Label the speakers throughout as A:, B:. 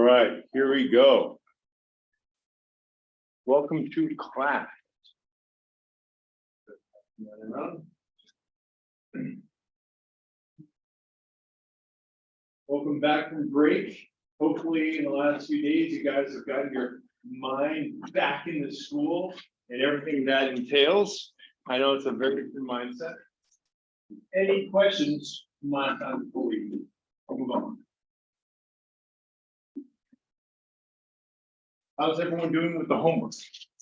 A: right, here we go. Welcome to class. Welcome back from break. Hopefully in the last few days, you guys have gotten your mind back into school and everything that entails. I know it's a very different mindset. Any questions from last time before we move on? How's everyone doing with the homework?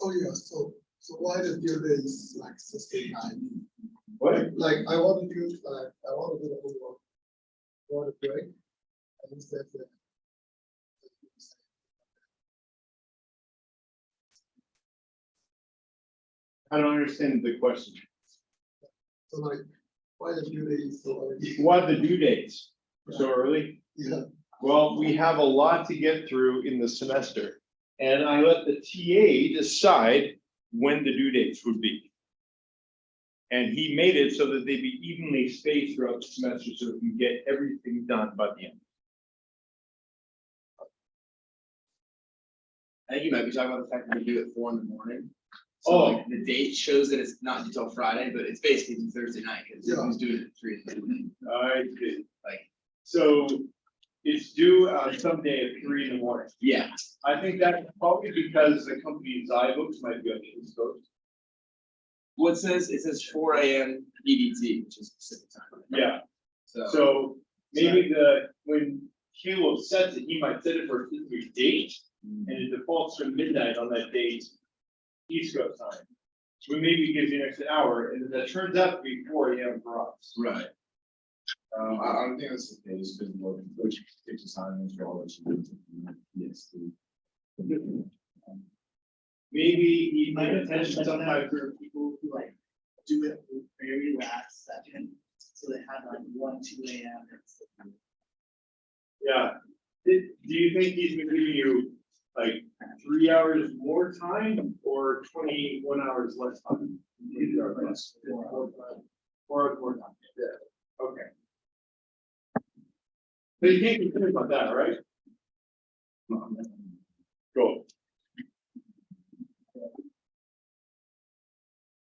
B: Oh yeah, so why the due date is like 69?
A: What?
B: Like I want to do the homework. I want to break, and instead
A: I don't understand the question.
B: so like why the due date is so early?
A: Why the due dates so early?
B: Yeah.
A: Well, we have a lot to get through in the semester, and I let the TA decide when the due dates would be. And he made it so that they'd be evenly spaced throughout the semester so we can get everything done by the end.
C: I think you might be talking about the fact that we do it at 4 in the morning. So
A: Oh.
C: like, the date shows that it's not until Friday, but it's basically through Thursday night because
B: Yeah.
C: who's doing it at 3 in the morning.
A: I see.
C: Like,
A: So it's due on Sunday at 3 in the morning.
C: yeah,
A: I think that's probably because the company's iBooks might be on the East Coast.
C: what says it says 4 a.m. EDT, which is Pacific time.
A: Yeah,
C: So,
A: so maybe when Caleb sets it, he might set it for a specific date, and it defaults to midnight on that date, East Coast time. So maybe it gives you an extra hour, and then that turns out to be 4 a.m. for us.
C: right.
D: I don't think that's the case, because which takes assignments for all that. Yes.
A: Maybe he might attention
E: But
A: sometimes.
E: for people who like do it very last second, so they have like 1, 2 a.m.
A: Yeah. Do you think he's been giving you like 3 hours more time or 21 hours less time?
E: Less.
A: 4 hours more time. Yeah. Okay. So you can't be clear about that, right? Cool.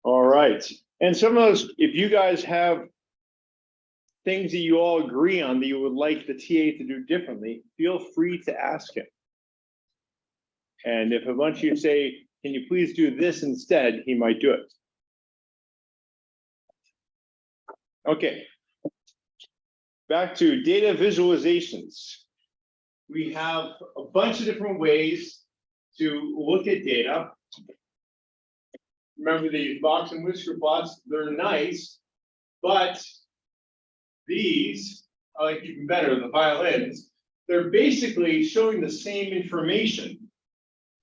A: All right. And some of those, if you guys have things that you all agree on that you would like the TA to do differently, feel free to ask him. And if a bunch of you say, can you please do this instead, he might do it. Okay. Back to data visualizations. We have a bunch of different ways to look at data. Remember these box and whisker plots, they're nice, but these, I like even better, the violins, they're basically showing the same information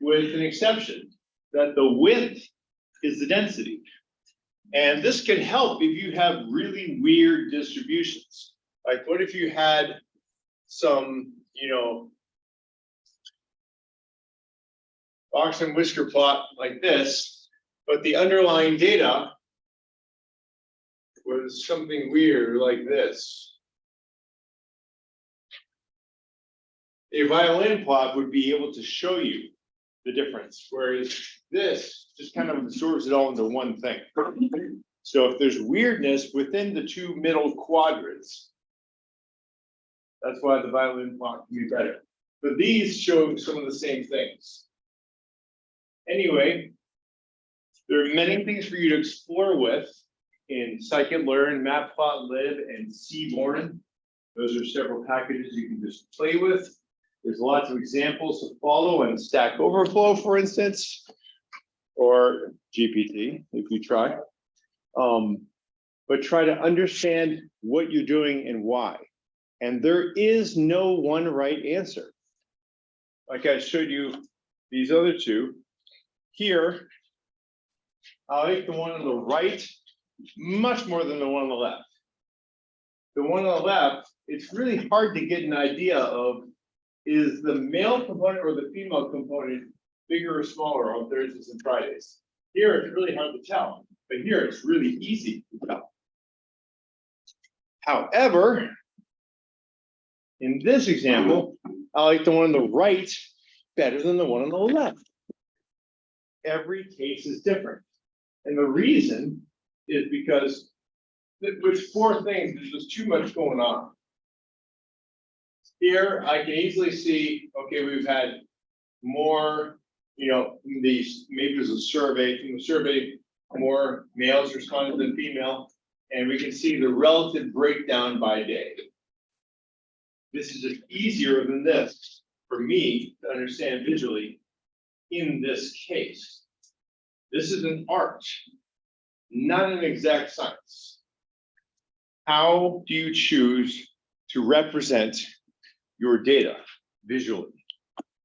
A: with an exception, that the width is the density. And this can help if you have really weird distributions. Like what if you had some, box and whisker plot like this, but the underlying data was something weird like this. A violin plot would be able to show you the difference, whereas this just kind of absorbs it all into one thing. So if there's weirdness within the two middle quadrants, that's why the violin plot can be better. But these show some of the same things. Anyway, there are many things for you to explore with in Scikit-learn, Matplotlib, and Seaborn. Those are several packages you can just play with. There's lots of examples to follow in Stack Overflow, for instance, or GPT, if you try. But try to understand what you're doing and why. And there is no one right answer. Like I showed you these other two. Here, I like the one on the right much more than the one on the left. The one on the left, it's really hard to get an idea of, is the male component or the female component bigger or smaller on Thursdays and Fridays? Here, it's really hard to tell, but here it's really easy to tell. However, In this example, I like the one on the right better than the one on the left. Every case is different. And the reason is because with 4 things, there's just too much going on. Here, I can easily see, okay, we've had more, these, maybe there's a survey, from the survey, more males responded than female, and we can see the relative breakdown by day. This is just easier than this for me to understand visually in this case. This is an art, not an exact science. How do you choose to represent your data visually?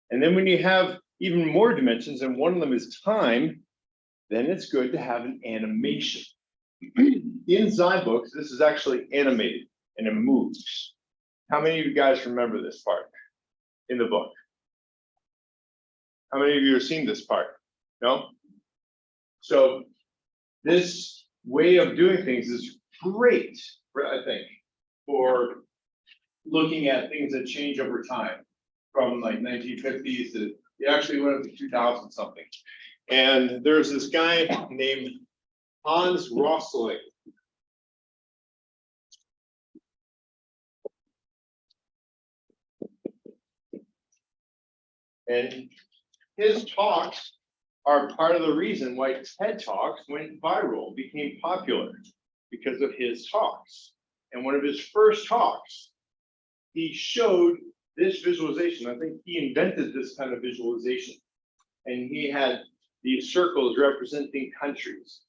A: And then when you have even more dimensions, and one of them is time, then it's good to have an animation. In Zybooks, this is actually animated and it moves. How many of you guys remember this part in the book? How many of you have seen this part? No? So this way of doing things is great, I think, for looking at things that change over time from like 1950s to, it actually went up to 2000 something. And there's this guy named Hans Rosling. And his talks are part of the reason why TED Talks went viral, became popular, because of his talks. And one of his first talks, he showed this visualization. I think he invented this kind of visualization. And he had these circles representing countries.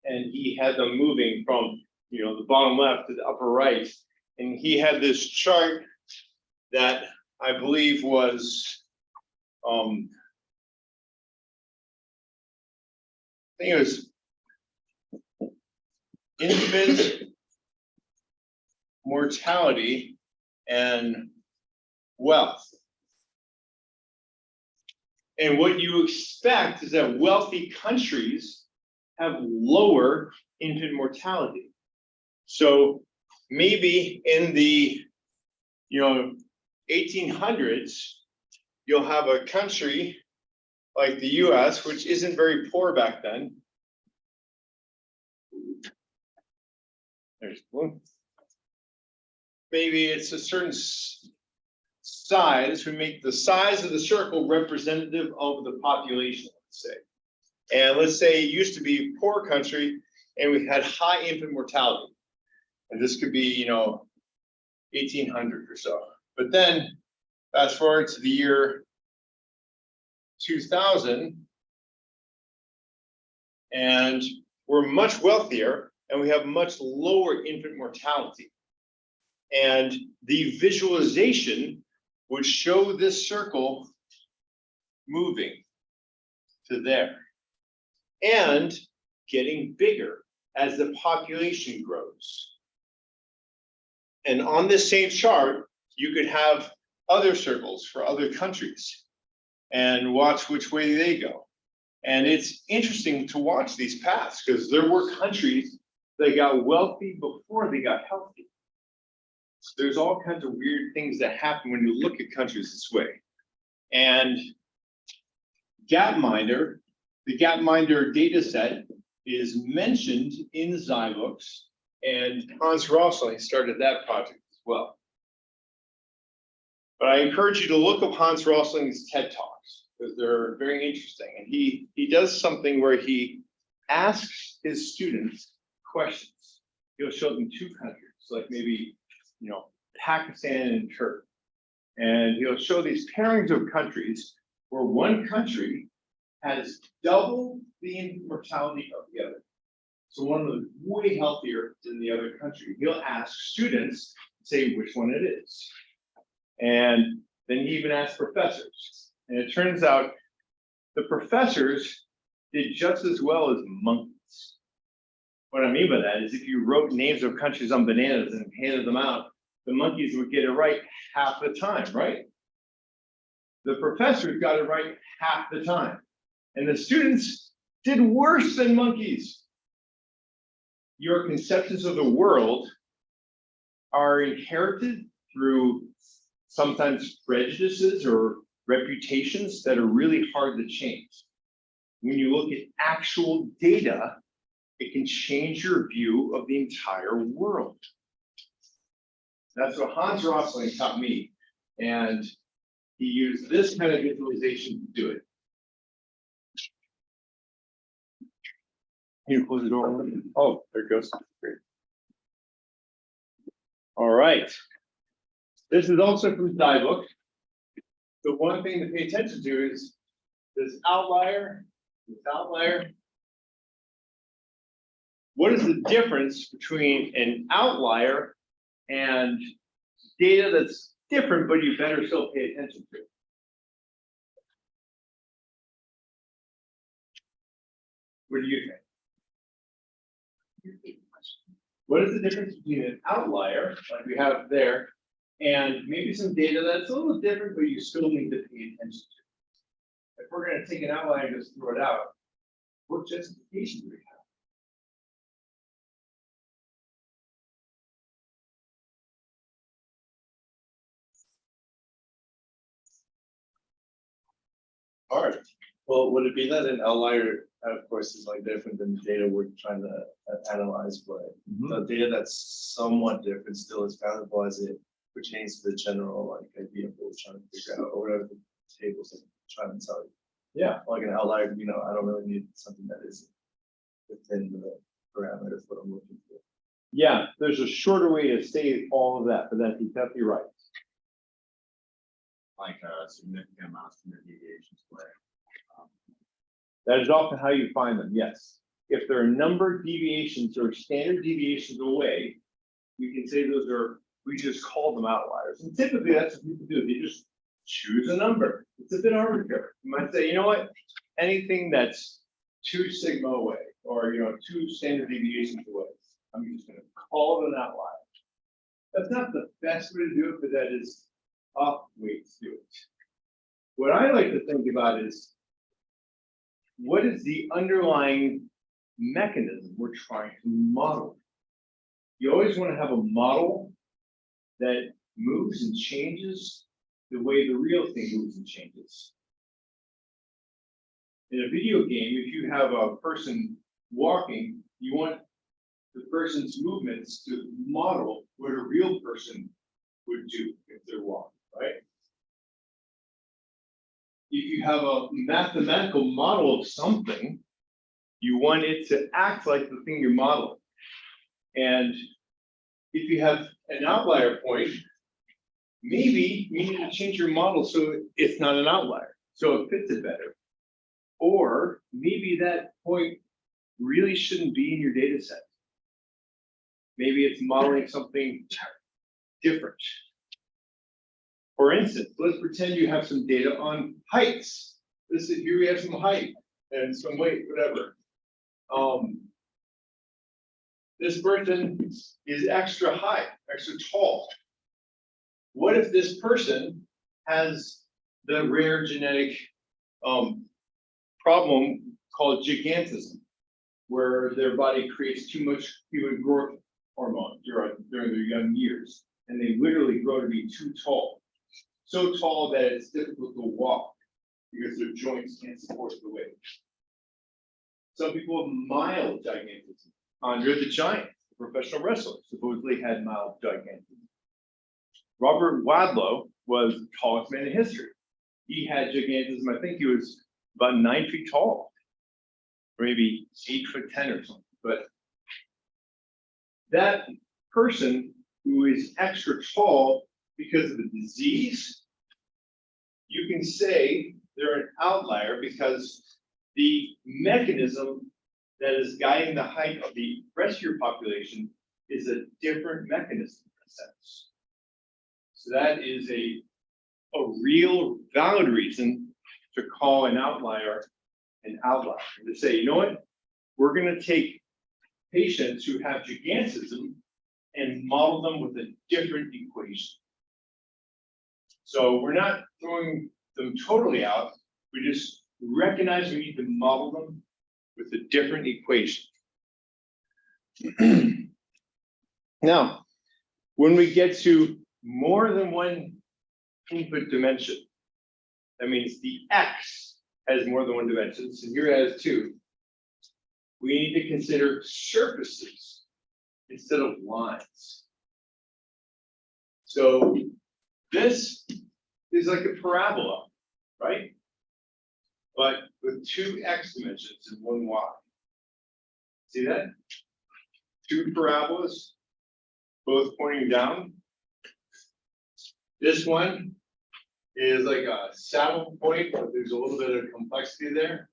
A: And he had them moving from, the bottom left to the upper right. And he had this chart that I believe was, I think it was infant mortality and wealth. And what you expect is that wealthy countries have lower infant mortality. So maybe in the 1800s, you'll have a country like the US, which isn't very poor back then. There's one. Maybe it's a certain size. We make the size of the circle representative of the population, let's say. And let's say it used to be a poor country and we had high infant mortality. And this could be, 1800 or so. But then fast forward to the year 2000, and we're much wealthier and we have much lower infant mortality. And the visualization would show this circle moving to there and getting bigger as the population grows. And on this same chart, you could have other circles for other countries and watch which way they go. And it's interesting to watch these paths because there were countries that got wealthy before they got healthy. So there's all kinds of weird things that happen when you look at countries this way. And Gapminder, the Gapminder data set is mentioned in Zybooks, and Hans Rosling started that project as well. But I encourage you to look up Hans Rosling's TED Talks because they're very interesting. And he does something where he asks his students questions. He'll show them 2 countries, like maybe, Pakistan and Turkey. And he'll show these pairings of countries where one country has double the infant mortality of the other. So one of them is way healthier than the other country. He'll ask students, say which one it is. And then he even asks professors. And it turns out the professors did just as well as monkeys. What I mean by that is if you wrote names of countries on bananas and handed them out, the monkeys would get it right half the time, right? The professors got it right half the time. And the students did worse than monkeys. Your conceptions of the world are inherited through sometimes prejudices or reputations that are really hard to change. When you look at actual data, it can change your view of the entire world. That's what Hans Rosling taught me. And he used this kind of visualization to do it. Can you close the door? Oh, there it goes. Great. All right. This is also from the book. The one thing to pay attention to is this outlier, this outlier. What is the difference between an outlier and data that's different, but you better still pay attention to? What do you think? What is the difference between an outlier, like we have there, and maybe some data that's a little different, but you still need to pay attention to? If we're going to take an outlier and just throw it out, what justification do we have? Hard.
C: Well, would it be that an outlier, of course, is like different than the data we're trying to analyze, but the data that's somewhat different still is valuable as it pertains to the general like idea of what we're trying to figure out, or whatever the tables are trying to tell you.
A: Yeah.
C: Like an outlier, I don't really need something that is within the parameters what I'm looking for.
A: Yeah, there's a shorter way to say all of that, but that's exactly right.
D: Like a significant amount of standard deviations away.
A: That is often how you find them, yes. If there are a number of deviations or standard deviations away, we can say those are, we just call them outliers. And typically that's what people do. They just choose a number. It's a bit arbitrary. You might say, you know what, anything that's 2 sigma away, or 2 standard deviations away, I'm just going to call it an outlier. That's not the best way to do it, but that is a way to do it. What I like to think about is, what is the underlying mechanism we're trying to model? You always want to have a model that moves and changes the way the real thing moves and changes. In a video game, if you have a person walking, you want the person's movements to model what a real person would do if they're walking, right? If you have a mathematical model of something, you want it to act like the thing you're modeling. And if you have an outlier point, maybe you need to change your model so it's not an outlier, so it fits it better. Or maybe that point really shouldn't be in your data set. Maybe it's modeling something different. For instance, let's pretend you have some data on heights. Here we have some height and some weight, whatever. This person is extra high, extra tall. What if this person has the rare genetic problem called gigantism, where their body creates too much human growth hormone during their young years, and they literally grow to be too tall. So tall that it's difficult to walk because their joints can't support the weight. Some people have mild gigantism. Andre the Giant, the professional wrestler, supposedly had mild gigantism. Robert Wadlow was the tallest man in history. He had gigantism. I think he was about 9 feet tall, or maybe 8'10" or something. But that person who is extra tall because of a disease, you can say they're an outlier because the mechanism that is guiding the height of the rest of your population is a different mechanism in a sense. So that is a real valid reason to call an outlier an outlier. And to say, you know what, we're going to take patients who have gigantism and model them with a different equation. So we're not throwing them totally out. We just recognize we need to model them with a different equation. Now, when we get to more than one input dimension, that means the X has more than one dimension, so here it has two. We need to consider surfaces instead of lines. So this is like a parabola, right? But with two X dimensions and one Y. See that? Two parabolas, both pointing down. This one is like a saddle point, but there's a little bit of complexity there.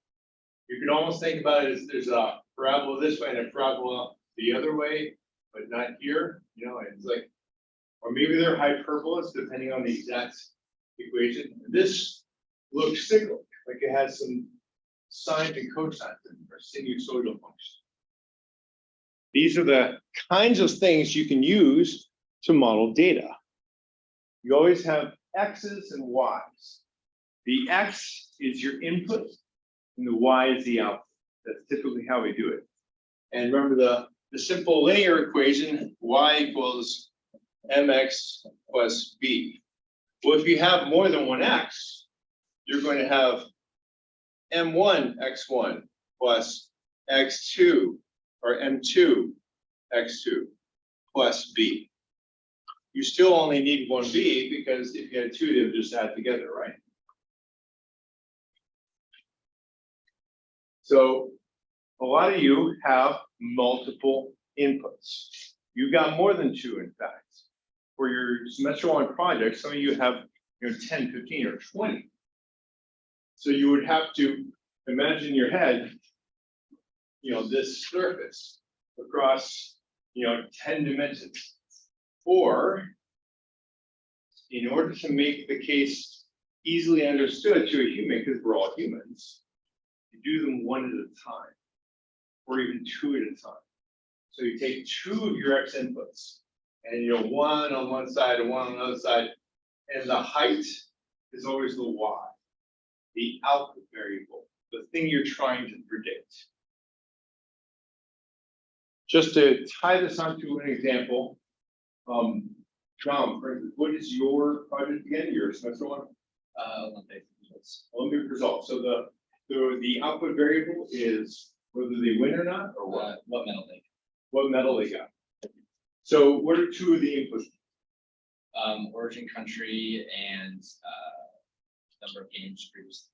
A: You can almost think about it as there's a parabola this way and a parabola the other way, but not here. You know, it's like, or maybe they're hyperbolas depending on the exact equation. This looks cyclic, like it has some sines and cosines or sinusoidal function. These are the kinds of things you can use to model data. You always have X's and Y's. The X is your input and the Y is the output. That's typically how we do it. And remember the simple linear equation, Y equals mx plus b. Well, if you have more than one X, you're going to have m1 x1 plus x2 or m2 x2 plus b. You still only need one b because if you had two, they would just add together, right? So a lot of you have multiple inputs. You've got more than two, in fact. For your semester long project, some of you have 10, 15, or 20. So you would have to imagine in your head, this surface across 10 dimensions. Or in order to make the case easily understood to a human, because we're all humans, you do them one at a time, or even two at a time. So you take two of your X inputs, and one on one side and one on the other side, and the height is always the Y, the output variable, the thing you're trying to predict. Just to tie this onto an example, John, for instance, what is your project again? Your semester one?
F: Olympic results.
A: Olympic results. So the output variable is whether they win or not, or what?
F: What medal they
A: What medal they got. So what are two of the inputs?
F: origin country and number of games produced.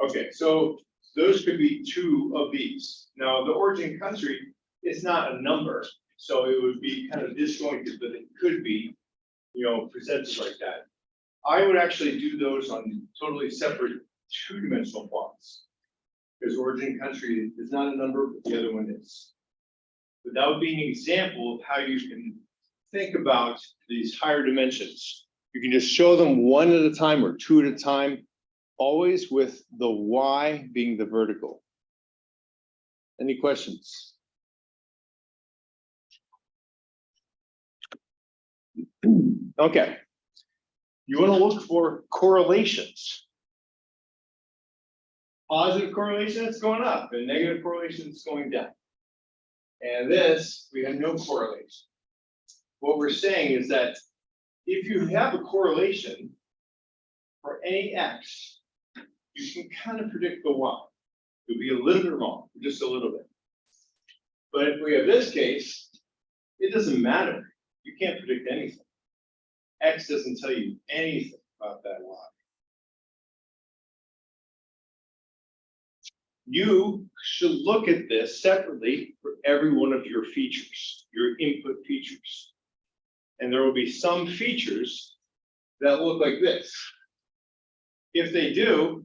A: Okay, so those could be two of these. Now, the origin country is not a number, so it would be kind of disjointed, but it could be, presented like that. I would actually do those on totally separate two-dimensional plots. Because origin country is not a number, but the other one is. But that would be an example of how you can think about these higher dimensions. You can just show them one at a time or two at a time, always with the Y being the vertical. Any questions? Okay. You want to look for correlations. Positive correlation, it's going up, and negative correlation, it's going down. And this, we have no correlation. What we're saying is that if you have a correlation for any X, you can kind of predict the Y. You'll be a little bit wrong, just a little bit. But if we have this case, it doesn't matter. You can't predict anything. X doesn't tell you anything about that Y. You should look at this separately for every one of your features, your input features. And there will be some features that look like this. If they do,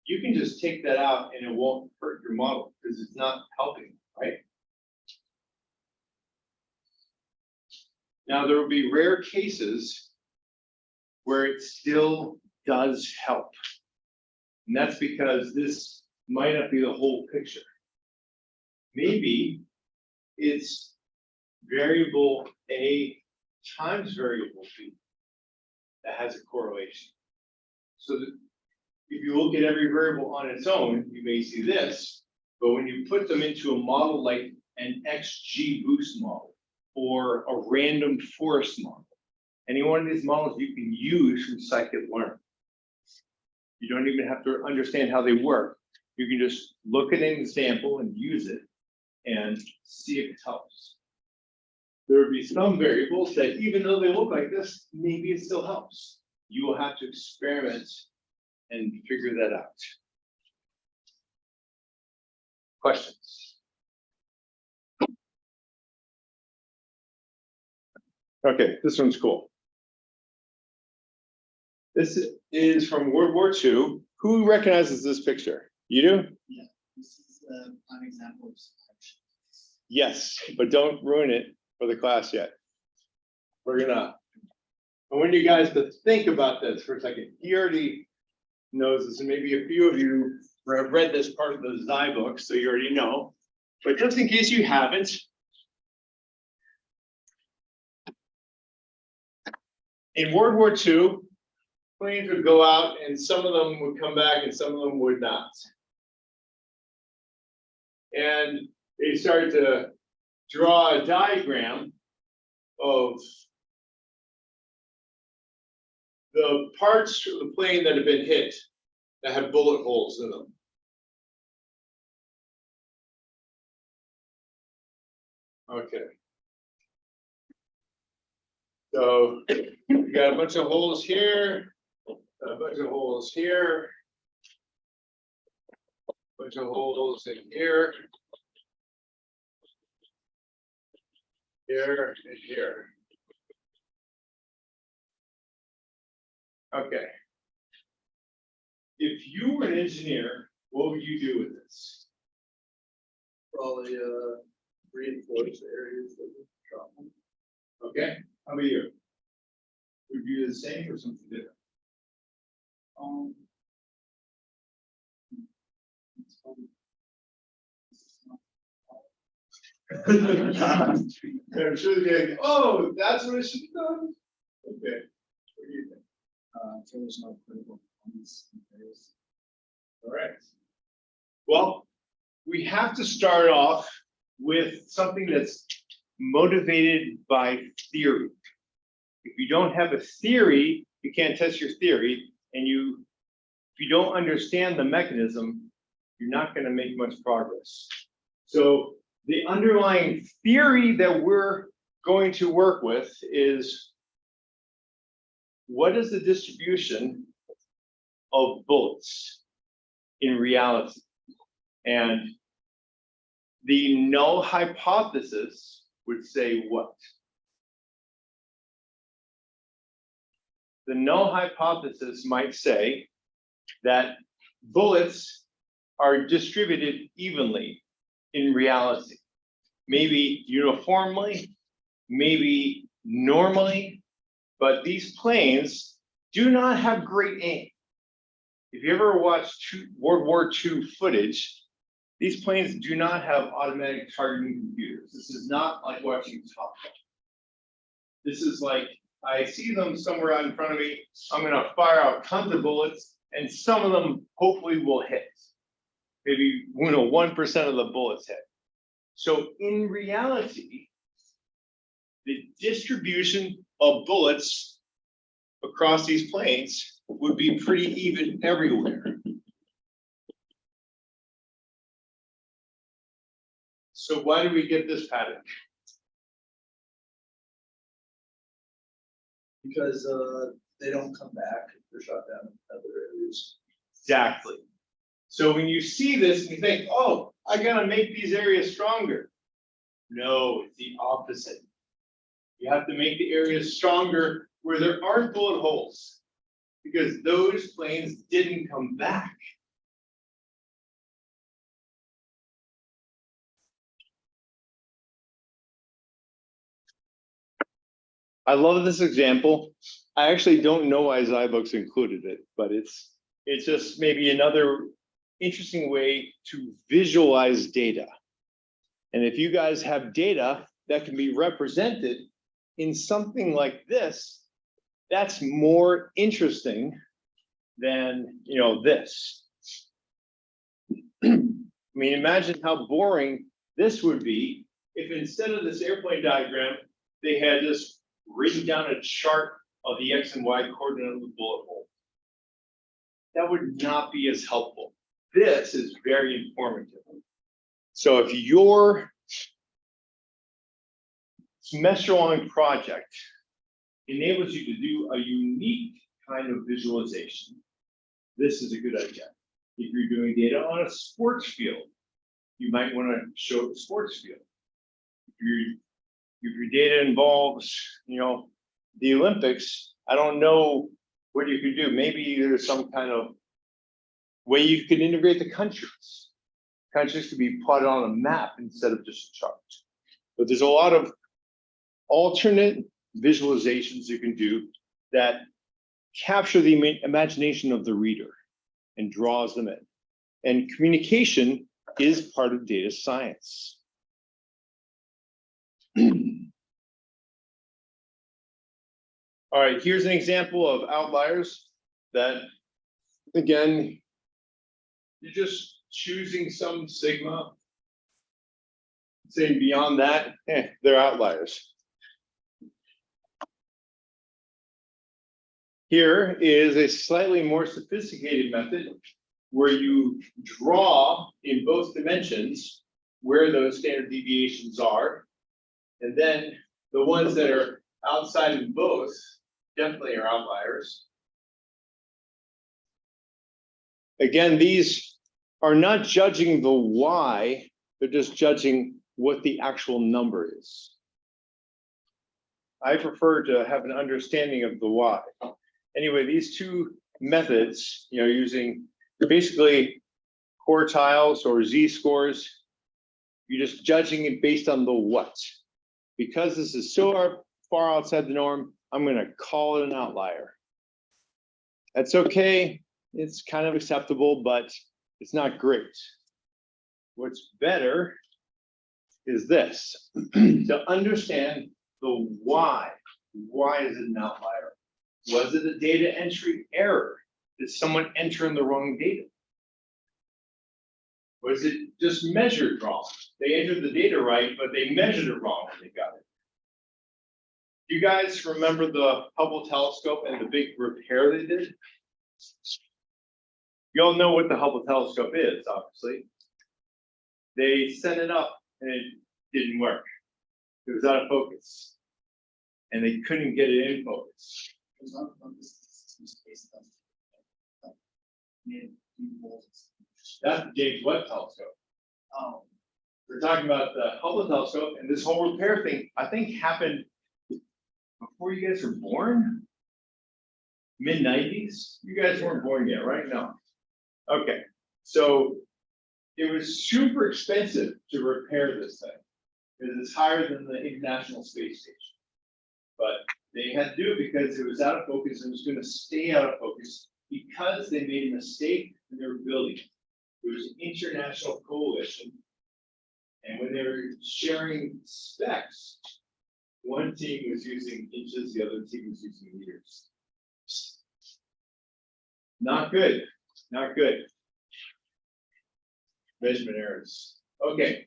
A: you can just take that out and it won't hurt your model because it's not helping, right? Now, there will be rare cases where it still does help. And that's because this might not be the whole picture. Maybe it's variable A times variable B that has a correlation. So that if you look at every variable on its own, you may see this, but when you put them into a model like an XG boost model or a random forest model, Any one of these models you can use from scikit-learn. You don't even have to understand how they work. You can just look at an example and use it and see if it helps. There will be some variables that even though they look like this, maybe it still helps. You will have to experiment and figure that out. Questions? Okay, this one's cool. This is from World War II. Who recognizes this picture? You do?
E: Yeah, this is an example of selection.
A: Yes, but don't ruin it for the class yet. I want you guys to think about this for a second. He already knows this, and maybe a few of you have read this part of the Xi book, so you already know. But just in case you haven't, in World War II, planes would go out and some of them would come back and some of them would not. And they started to draw a diagram of the parts of the plane that have been hit that have bullet holes in them. Okay. So we got a bunch of holes here, a bunch of holes here, a bunch of holes in here, here, and here. Okay. If you were an engineer, what would you do with this?
C: Probably reinforce the areas that we drop.
A: Okay, how about you? Would you do the same or something different? I'm sure they're like, oh, that's what I should have done. Okay, what do you think?
E: So there's no critical points in areas.
A: All right. Well, we have to start off with something that's motivated by theory. If you don't have a theory, you can't test your theory, and if you don't understand the mechanism, you're not going to make much progress. So the underlying theory that we're going to work with is, what is the distribution of bullets in reality? And the null hypothesis would say what? The null hypothesis might say that bullets are distributed evenly in reality. Maybe uniformly, maybe normally, but these planes do not have great aim. If you ever watched World War II footage, these planes do not have automatic targeting computers. This is not like watching Top Gun. This is like, I see them somewhere out in front of me, I'm gonna fire out tons of bullets, and some of them hopefully will hit. Maybe 1% of the bullets hit. So in reality, the distribution of bullets across these planes would be pretty even everywhere. So why do we get this pattern?
C: Because they don't come back, they're shot down in other areas.
A: Exactly. So when you see this and you think, oh, I gotta make these areas stronger. No, it's the opposite. You have to make the areas stronger where there aren't bullet holes, because those planes didn't come back. I love this example. I actually don't know why Zybook's included it, but it's just maybe another interesting way to visualize data. And if you guys have data that can be represented in something like this, that's more interesting than, this. I mean, imagine how boring this would be if instead of this airplane diagram, they had just written down a chart of the X and Y coordinate of the bullet hole. That would not be as helpful. This is very informative. So if your semester-long project enables you to do a unique kind of visualization, this is a good idea. If you're doing data on a sports field, you might want to show the sports field. If your data involves, the Olympics, I don't know what you could do. Maybe there's some kind of way you can integrate the countries. Countries could be plotted on a map instead of just a chart. But there's a lot of alternate visualizations you can do that capture the imagination of the reader and draws them in. And communication is part of data science. All right, here's an example of outliers that, again, you're just choosing some sigma. Saying beyond that, they're outliers. Here is a slightly more sophisticated method where you draw in both dimensions where those standard deviations are. And then the ones that are outside of both definitely are outliers. Again, these are not judging the Y, they're just judging what the actual number is. I prefer to have an understanding of the Y. Anyway, these two methods, using basically quartiles or z-scores, you're just judging it based on the what. Because this is so far outside the norm, I'm going to call it an outlier. That's okay. It's kind of acceptable, but it's not great. What's better is this, to understand the why. Why is it an outlier? Was it a data entry error? Did someone enter in the wrong data? Was it just measured wrong? They entered the data right, but they measured it wrong when they got it. Do you guys remember the Hubble telescope and the big repair they did? You all know what the Hubble telescope is, obviously. They sent it up and it didn't work. It was out of focus. And they couldn't get it in focus. That's the James Webb telescope.
E: Oh,
A: We're talking about the Hubble telescope, and this whole repair thing, I think, happened before you guys were born? Mid-90s? You guys weren't born yet, right? No. Okay, so it was super expensive to repair this thing because it's higher than the International Space Station. But they had to do it because it was out of focus and it was going to stay out of focus because they made a mistake when they were building it. It was an international coalition. And when they were sharing specs, one team was using inches, the other team was using meters. Not good, not good. Measurement errors. Okay,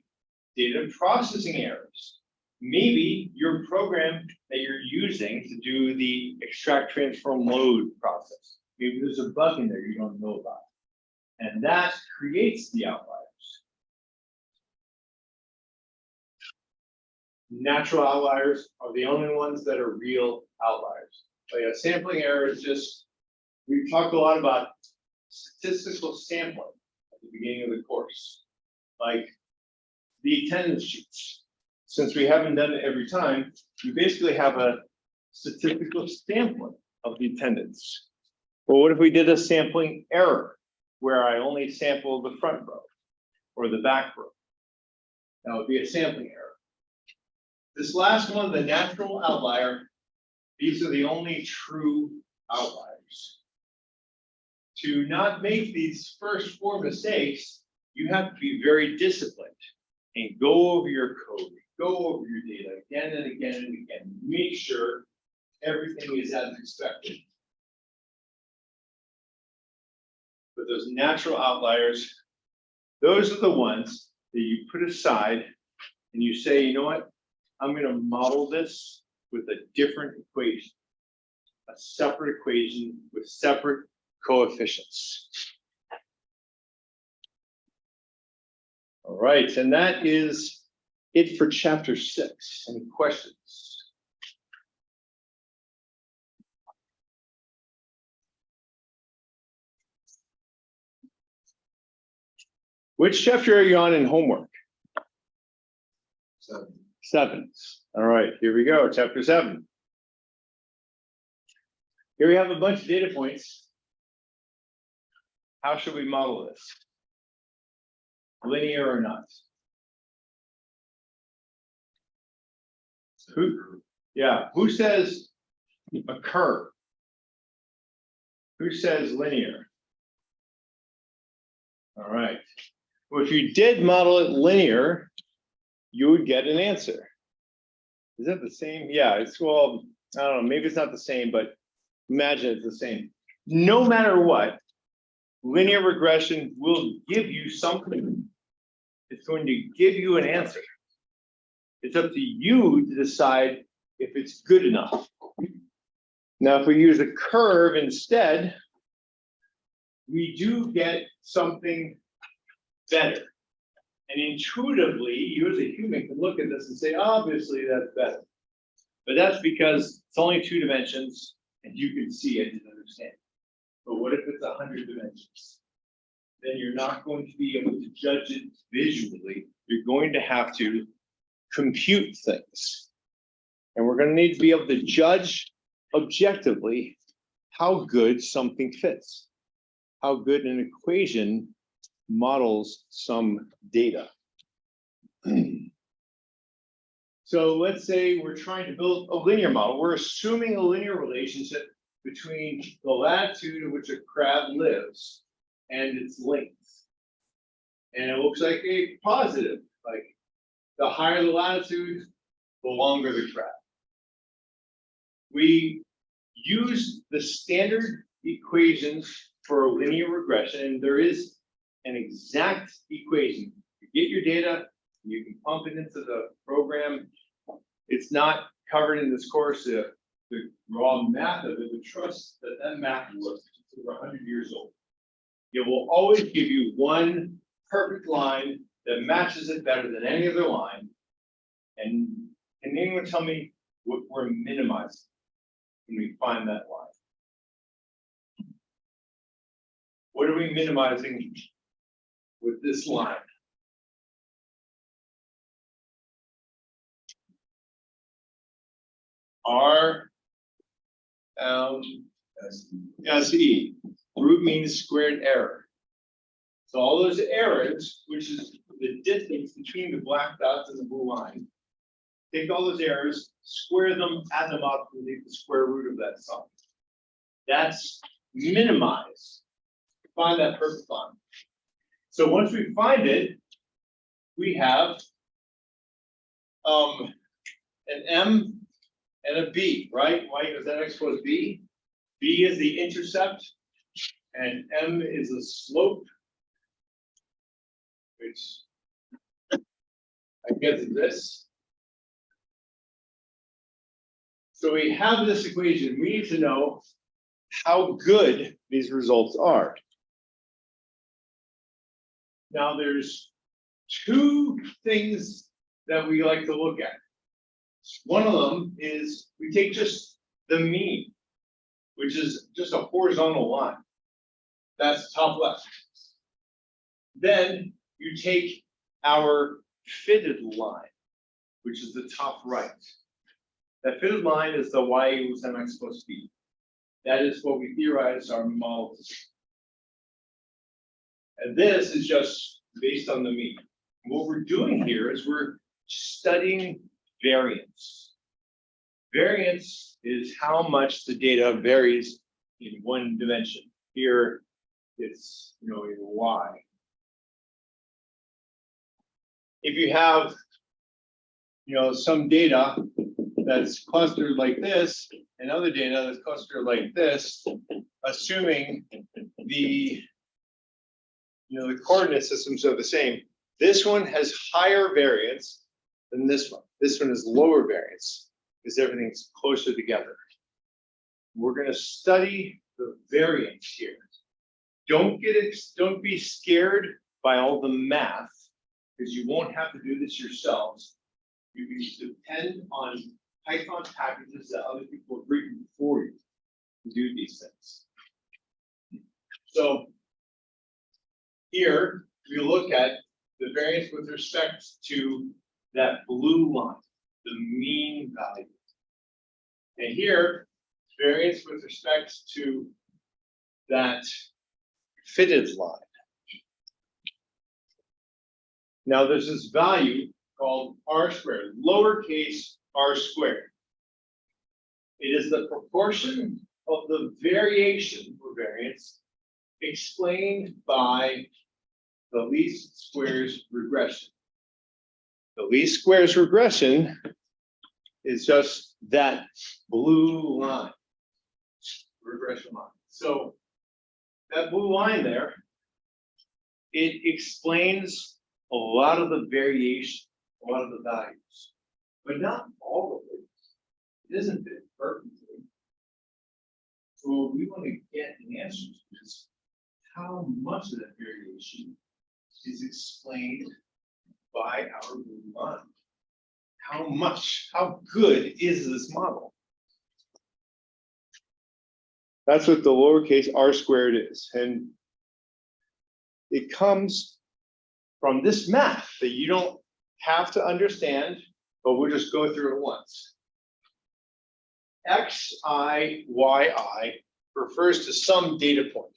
A: data processing errors. Maybe your program that you're using to do the extract, transform, load process. Maybe there's a bug in there you don't know about. And that creates the outliers. Natural outliers are the only ones that are real outliers. Like a sampling error is just, we've talked a lot about statistical sampling at the beginning of the course. Like the attendance sheets. Since we haven't done it every time, we basically have a statistical sampling of the attendance. Well, what if we did a sampling error where I only sampled the front row or the back row? That would be a sampling error. This last one, the natural outlier, these are the only true outliers. To not make these first 4 mistakes, you have to be very disciplined and go over your code, go over your data again and again and again. Make sure everything is as expected. But those natural outliers, those are the ones that you put aside and you say, you know what? I'm going to model this with a different equation. A separate equation with separate coefficients. All right, and that is it for chapter 6. Any questions? Which chapter are you on in homework? 7. All right, here we go, chapter 7. Here we have a bunch of data points. How should we model this? Linear or not? Who says a curve? Who says linear? All right. Well, if you did model it linear, you would get an answer. Is that the same? Yeah, it's, well, I don't know, maybe it's not the same, but imagine it's the same. No matter what, linear regression will give you something. It's going to give you an answer. It's up to you to decide if it's good enough. Now, if we use a curve instead, we do get something better. And intuitively, you as a human can look at this and say, obviously that's better. But that's because it's only 2 dimensions and you can see it and understand. But what if it's 100 dimensions? Then you're not going to be able to judge it visually. You're going to have to compute things. And we're going to need to be able to judge objectively how good something fits, how good an equation models some data. So let's say we're trying to build a linear model. We're assuming a linear relationship between the latitude at which a crab lives and its length. And it looks like a positive, like the higher the latitude, the longer the crab. We use the standard equations for linear regression, and there is an exact equation. You get your data, you can pump it into the program. It's not covered in this course, the raw math of it, but trust that that math works. It's over 100 years old. It will always give you one perfect line that matches it better than any other line. And can anyone tell me what we're minimizing when we find that line? What are we minimizing with this line? SE, root mean squared error. So all those errors, which is the distance between the black dots and the blue line, take all those errors, square them, add them up, and take the square root of that sum. That's minimize. Find that perfect line. So once we find it, we have an M and a B, right? Why? Because that x equals B. B is the intercept, and M is the slope, which I guess is this. So we have this equation. We need to know how good these results are. Now there's 2 things that we like to look at. One of them is we take just the mean, which is just a horizontal line. That's top left. Then you take our fitted line, which is the top right. That fitted line is the y equals mx plus b. That is what we theorize our model to be. And this is just based on the mean. What we're doing here is we're studying variance. Variance is how much the data varies in one dimension. Here, it's in y. If you have some data that's clustered like this, and other data that's clustered like this, assuming the the coordinate systems are the same, this one has higher variance than this one. This one is lower variance. because everything's closer together. We're going to study the variance here. Don't be scared by all the math, because you won't have to do this yourselves. You can depend on Python packages that other people have written for you to do these things. So here we look at the variance with respect to that blue line, the mean value. And here, variance with respect to that fitted line. Now there's this value called r squared, lowercase r squared. It is the proportion of the variation or variance explained by the least squares regression. The least squares regression is just that blue line, regression line. So that blue line there, it explains a lot of the variation, a lot of the values, but not all of it. It doesn't fit perfectly. So what we want to get an answer to is how much of that variation is explained by our blue line. How much, how good is this model? That's what the lowercase r squared is. And it comes from this math that you don't have to understand, but we'll just go through it once. Xi, yi refers to some data point.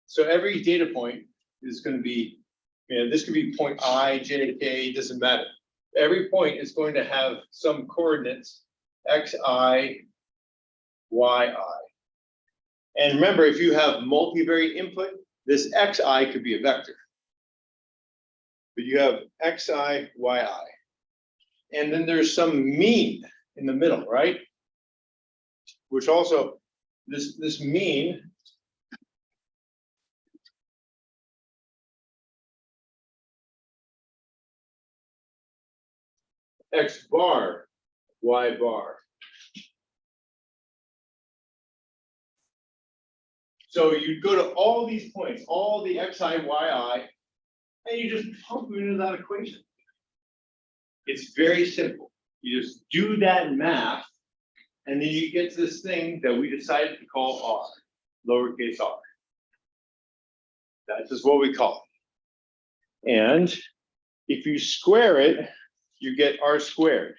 A: So every data point is going to be, this could be point I, j, k, doesn't matter. Every point is going to have some coordinates, xi, yi. And remember, if you have multivariate input, this xi could be a vector. But you have xi, yi. And then there's some mean in the middle, right? Which also, this mean x bar, y bar. So you go to all these points, all the xi, yi, and you just pump them into that equation. It's very simple. You just do that math, and then you get to this thing that we decided to call r, lowercase r. That's just what we call it. And if you square it, you get r squared.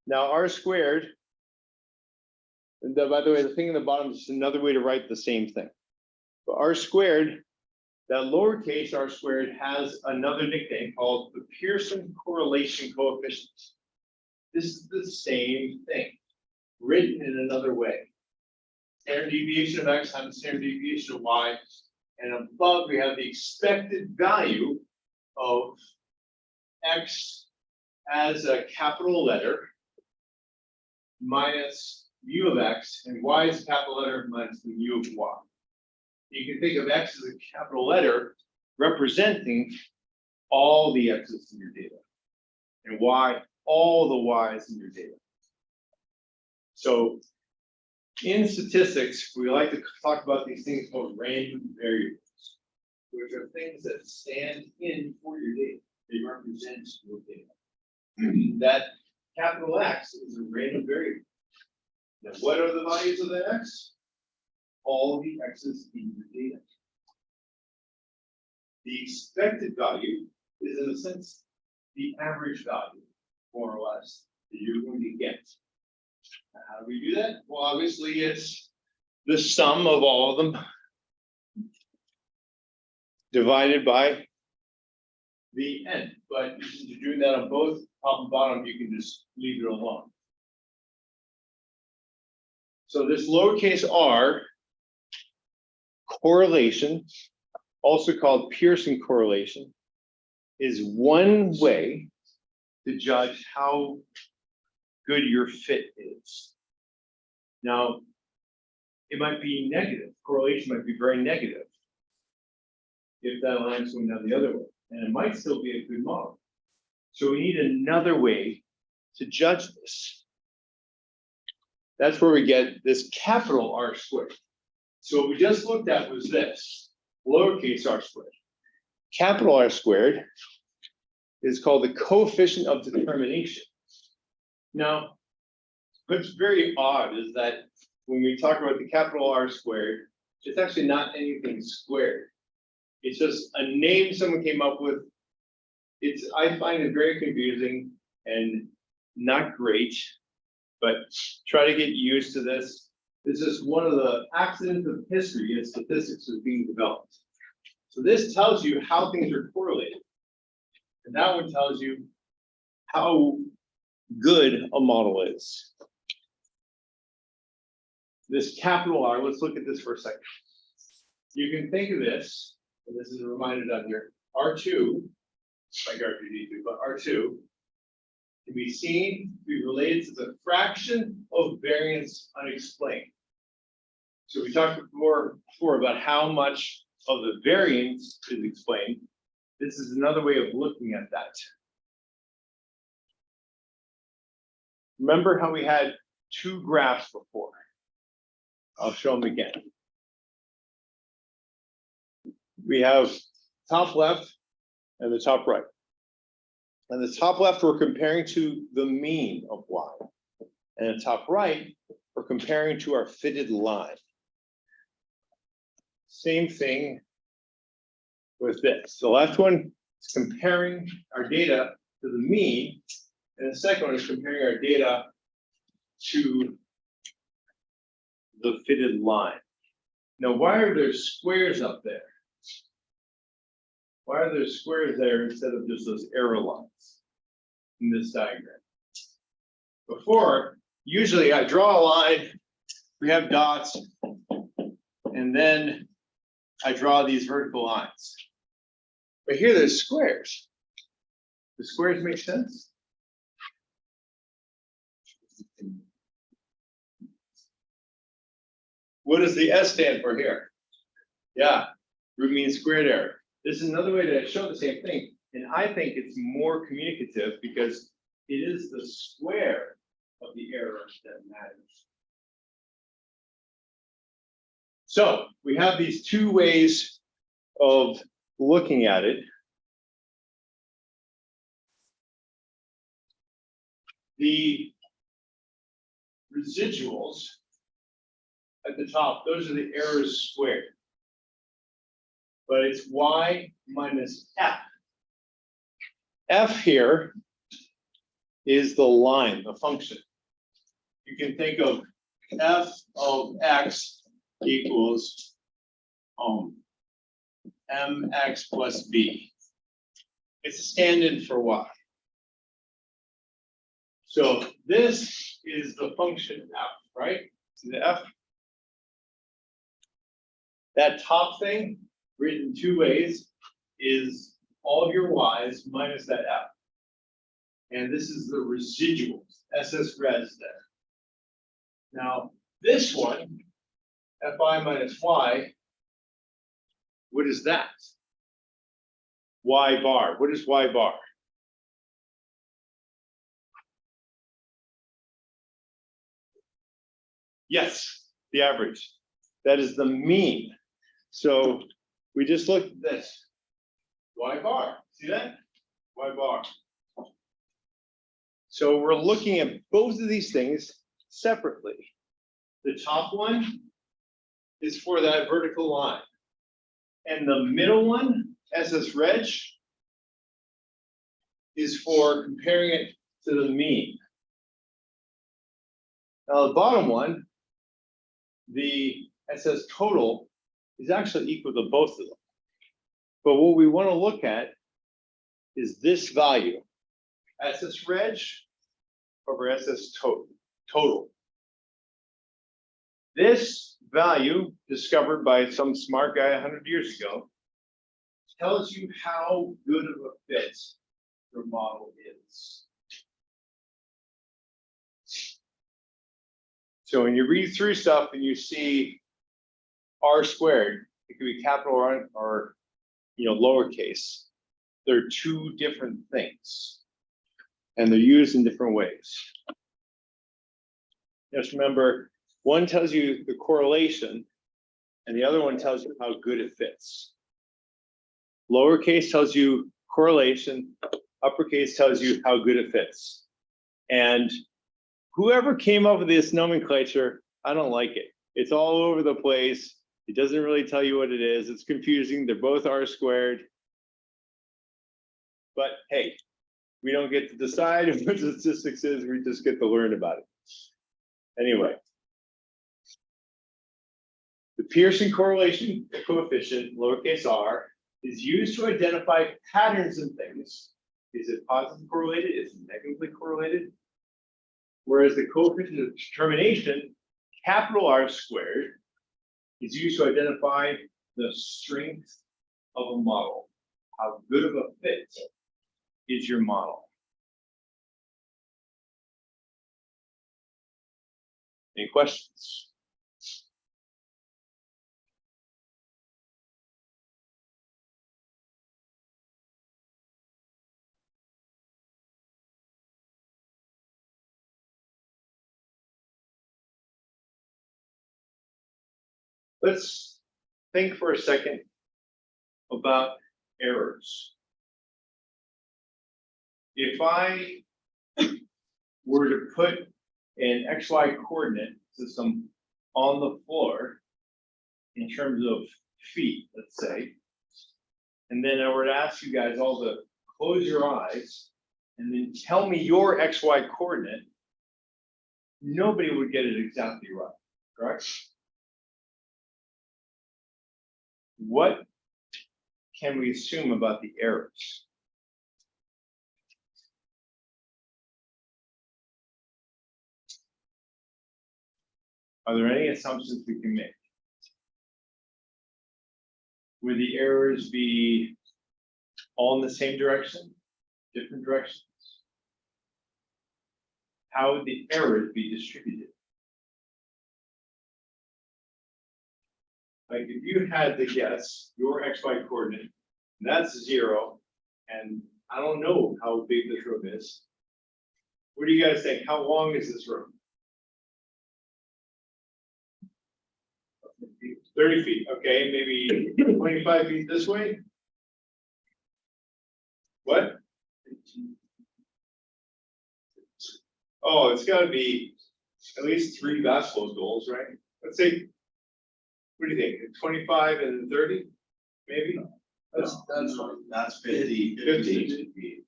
A: Now r squared, and by the way, the thing in the bottom is another way to write the same thing. But r squared, that lowercase r squared has another nickname called the Pearson correlation coefficient. This is the same thing, written in another way. Standard deviation of x times standard deviation of y, and above we have the expected value of x as a capital letter minus mu of x, and y is a capital letter minus the mu of y. You can think of x as a capital letter representing all the x's in your data, and y, all the y's in your data. So in statistics, we like to talk about these things called random variables, which are things that stand in for your data. They represent your data. That capital X is a random variable. Now, what are the values of the x? All the x's in your data. The expected value is, in a sense, the average value, more or less, that you're going to get. Now, how do we do that? Well, obviously, it's the sum of all of them divided by the n. But if you're doing that on both top and bottom, you can just leave it alone. So this lowercase r correlation, also called Pearson correlation, is one way to judge how good your fit is. Now, it might be negative. Correlation might be very negative if that line's going down the other way, and it might still be a good model. So we need another way to judge this. That's where we get this capital R squared. So what we just looked at was this, lowercase r squared. Capital R squared is called the coefficient of determination. Now, what's very odd is that when we talk about the capital R squared, it's actually not anything squared. It's just a name someone came up with. I find it very confusing and not great, but try to get used to this. This is one of the accidents of history and statistics is being developed. So this tells you how things are correlated. And that one tells you how good a model is. This capital R, let's look at this for a second. You can think of this, and this is a reminder down here, R2, like R2D2, but R2 can be seen to be related to the fraction of variance unexplained. So we talked before about how much of the variance is explained. This is another way of looking at that. Remember how we had two graphs before? I'll show them again. We have top left and the top right. And the top left, we're comparing to the mean of y. And the top right, we're comparing to our fitted line. Same thing with this. The left one is comparing our data to the mean, and the second one is comparing our data to the fitted line. Now, why are there squares up there? Why are there squares there instead of just those arrow lines in this diagram? Before, usually I draw a line, we have dots, and then I draw these vertical lines. But here there's squares. The squares make sense? What does the S stand for here? Yeah, root mean squared error. This is another way to show the same thing. And I think it's more communicative because it is the square of the error that matters. So we have these two ways of looking at it. The residuals at the top, those are the errors squared. But it's y minus f. F here is the line, the function. You can think of f of x equals mx plus b. It's a stand-in for y. So this is the function f, right? See the f? That top thing, written two ways, is all of your y's minus that f. And this is the residuals, SS res there. Now, this one, fi minus y, what is that? Y bar. What is y bar? Yes, the average. That is the mean. So we just looked at this. Y bar. See that? Y bar. So we're looking at both of these things separately. The top one is for that vertical line. And the middle one, SS reg, is for comparing it to the mean. Now the bottom one, the SS total, is actually equal to both of them. But what we want to look at is this value, SS reg over SS total. This value, discovered by some smart guy 100 years ago, tells you how good of a fit your model is. So when you read through stuff and you see R squared, it could be capital R or lowercase. They're two different things, and they're used in different ways. Just remember, one tells you the correlation and the other one tells you how good it fits. Lowercase tells you correlation, uppercase tells you how good it fits. And whoever came up with this nomenclature, I don't like it. It's all over the place. It doesn't really tell you what it is. It's confusing. They're both R squared. But hey, we don't get to decide what statistics is. We just get to learn about it. Anyway, the Pearson correlation coefficient, lowercase r, is used to identify patterns in things. Is it positively correlated? Is it negatively correlated? Whereas the coefficient of determination, capital R squared, is used to identify the strength of a model. How good of a fit is your model? Any questions? Let's think for a second about errors. If I were to put an XY coordinate system on the floor in terms of feet, let's say, and then I were to ask you guys all to close your eyes and then tell me your XY coordinate, nobody would get it exactly right, correct? What can we assume about the errors? Are there any assumptions we can make? Would the errors be all in the same direction, different directions? How would the errors be distributed? Like if you had to guess your XY coordinate, that's 0, and I don't know how big this room is. What do you guys think? How long is this room? 30 feet, okay, maybe 25 feet this way? What? Oh, it's gotta be at least 3 basketball goals, right? Let's say, what do you think, 25 and 30, maybe?
C: That's 50.
A: 50.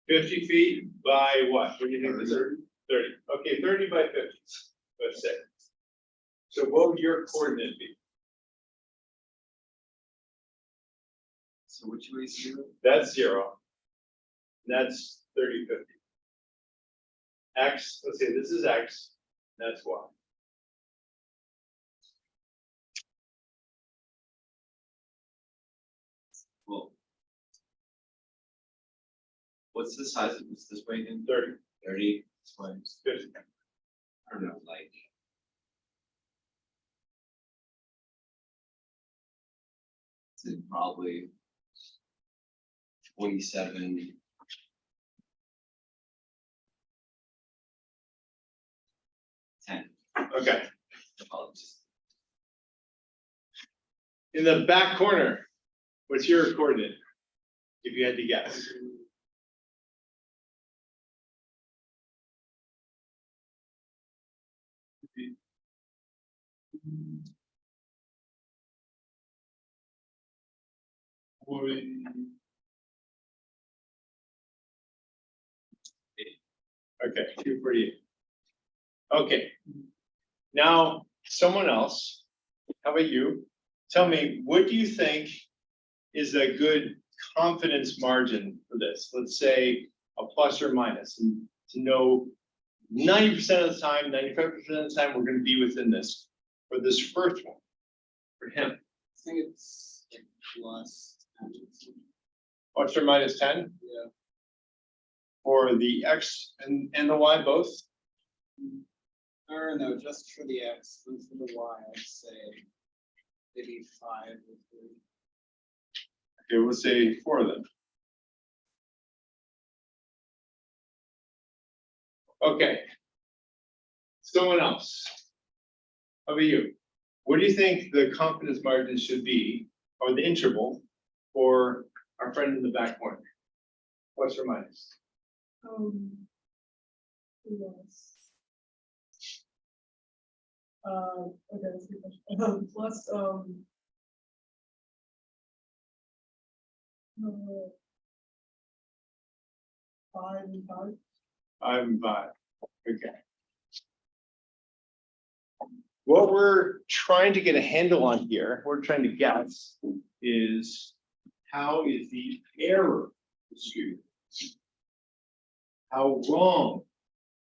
A: 50 feet by what? What do you think this is? 30, okay, 30 by 50, let's say. So what would your coordinate be?
C: So which way is 0?
A: That's 0. That's 30, 50. X, let's say this is X, that's Y.
G: Well, what's the size of this way again?
A: 30,
G: 30 times
A: 50.
G: I don't know, like. It's probably 27. 10.
A: Okay,
G: Apologies.
A: in the back corner, what's your coordinate? If you had to guess. Okay, 248. Okay. Now, someone else, how about you? Tell me, what do you think is a good confidence margin for this? Let's say a plus or minus, and to know 90% of the time, 95% of the time, we're going to be within this for this first one, for him.
E: I think it's like plus.
A: Plus or minus 10?
E: Yeah.
A: For the X and the Y both?
E: Or no, just for the X, and for the Y, I'd say maybe 5 or 3.
A: Okay, we'll say 4 of them. Okay. Someone else. How about you? What do you think the confidence margin should be, or the interval, for our friend in the back corner? Plus or minus?
H: Yes. Okay, that's a good question. Plus, uh, 5 and 5.
A: 5 and 5. Okay. What we're trying to get a handle on here, we're trying to guess, is how is the error distributed? How wrong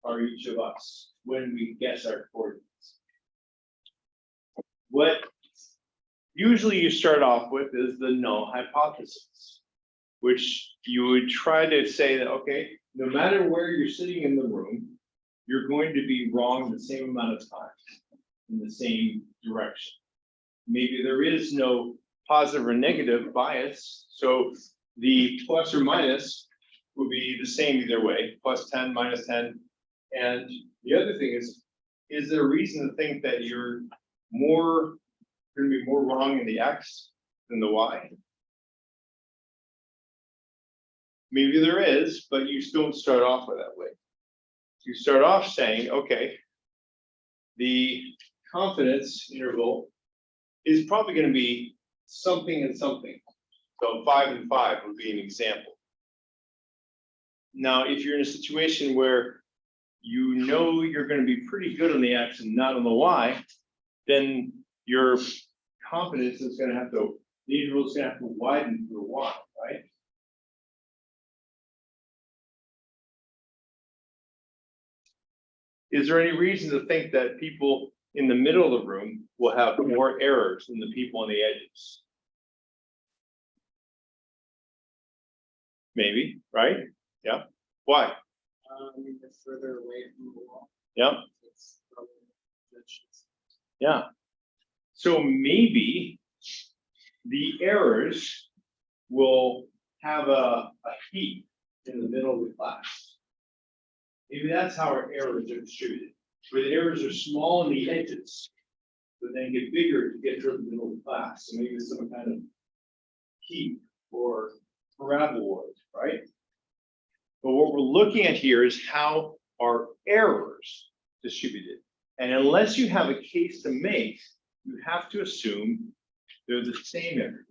A: are each of us when we guess our coordinates? What usually you start off with is the null hypothesis, which you would try to say that, okay, no matter where you're sitting in the room, you're going to be wrong the same amount of time in the same direction. Maybe there is no positive or negative bias, so the plus or minus would be the same either way, plus 10, minus 10. And the other thing is there a reason to think that you're going to be more wrong in the X than the Y? Maybe there is, but you still don't start off with that way. You start off saying, okay, the confidence interval is probably going to be something and something. So 5 and 5 would be an example. Now, if you're in a situation where you know you're going to be pretty good on the X and not on the Y, then your confidence is going to have to, the interval is going to have to widen for Y, right? Is there any reason to think that people in the middle of the room will have more errors than the people on the edges? Maybe, right? Yeah. Why?
E: They're further away from the wall.
A: Yeah.
E: It's probably judges.
A: Yeah. So maybe the errors will have a heap in the middle of the class. Maybe that's how our errors are distributed, where the errors are small on the edges, but then get bigger to get toward the middle of the class. So maybe some kind of heap or paraboloid, right? But what we're looking at here is how are errors distributed. And unless you have a case to make, you have to assume they're the same everywhere.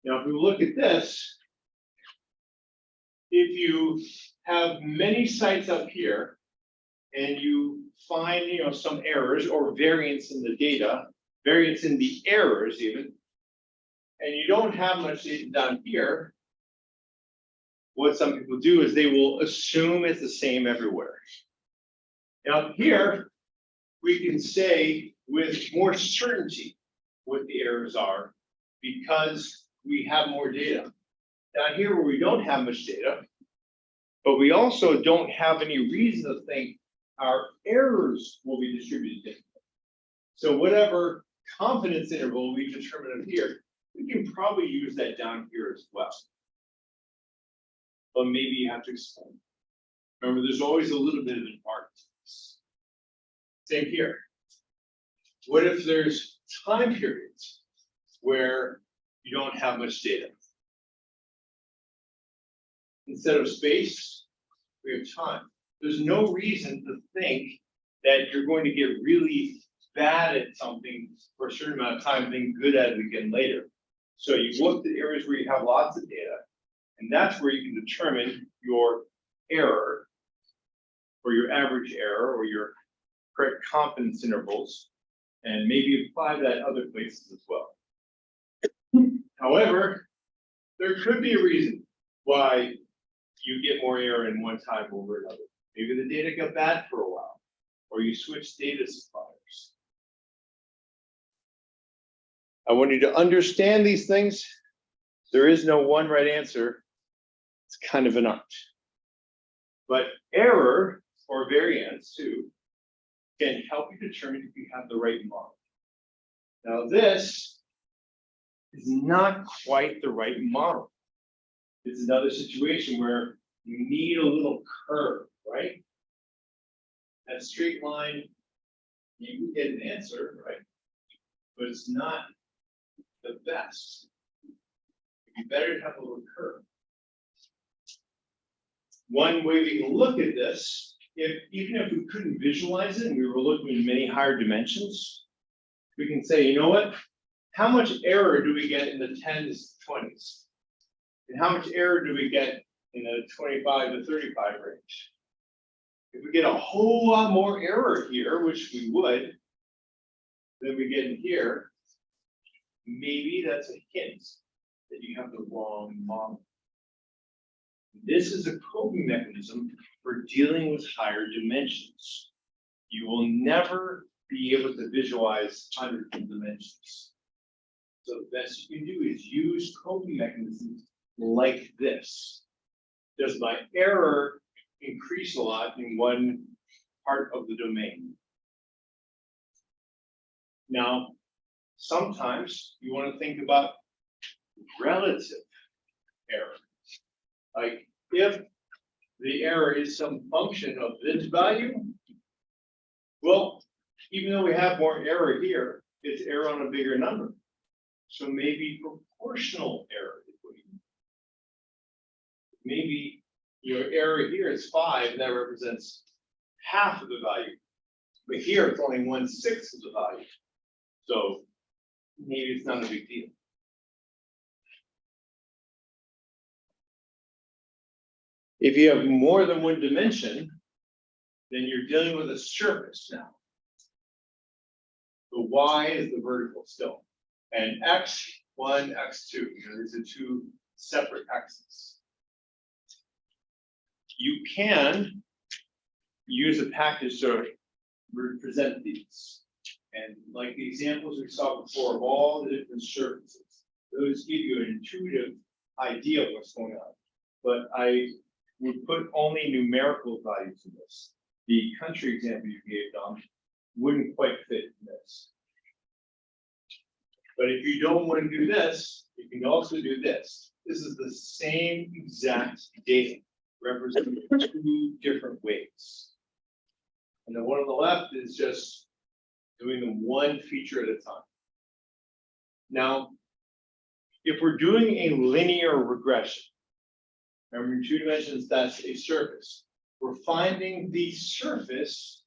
A: Now, if we look at this, if you have many sites up here and you find, some errors or variance in the data, variance in the errors even, and you don't have much data down here, what some people do is they will assume it's the same everywhere. Now here, we can say with more certainty what the errors are because we have more data. Down here where we don't have much data, but we also don't have any reason to think our errors will be distributed differently. So whatever confidence interval we determine up here, we can probably use that down here as well. But maybe you have to explain. Remember, there's always a little bit of an art to this. Same here. What if there's time periods where you don't have much data? Instead of space, we have time. There's no reason to think that you're going to get really bad at something for a certain amount of time, then good at it again later. So you look at areas where you have lots of data, and that's where you can determine your error, or your average error, or your correct confidence intervals, and maybe apply that other places as well. However, there could be a reason why you get more error in one time over another. Maybe the data got bad for a while, or you switch data suppliers. I want you to understand these things. There is no one right answer. It's kind of an art. But error or variance too can help you determine if you have the right model. Now this is not quite the right model. It's another situation where you need a little curve, right? that straight line, you can get an answer, right? But it's not the best. It'd be better to have a little curve. One way we can look at this, even if we couldn't visualize it and we were looking at many higher dimensions, we can say, you know what? How much error do we get in the 10s, 20s? And how much error do we get in the 25 to 35 range? If we get a whole lot more error here, which we would, than we get in here, maybe that's a hint that you have the wrong model. This is a coping mechanism for dealing with higher dimensions. You will never be able to visualize hundreds of dimensions. So the best you can do is use coping mechanisms like this. Does my error increase a lot in one part of the domain? Now, sometimes you want to think about relative error. Like if the error is some function of this value, well, even though we have more error here, it's error on a bigger number. So maybe proportional error equation. Maybe your error here is 5, and that represents half of the value. But here it's only 1/6 of the value. So maybe it's not a big deal. If you have more than one dimension, then you're dealing with a surface now. The y is the vertical still. And x1, x2, these are two separate x's. You can use a package to represent these. And like the examples we saw before of all the different surfaces, those give you an intuitive idea of what's going on. But I would put only numerical values in this. The country example you gave, Dom, wouldn't quite fit in this. But if you don't want to do this, you can also do this. This is the same exact data represented in two different ways. And the one on the left is just doing them one feature at a time. Now, if we're doing a linear regression, remember in 2 dimensions, that's a surface. We're finding the surface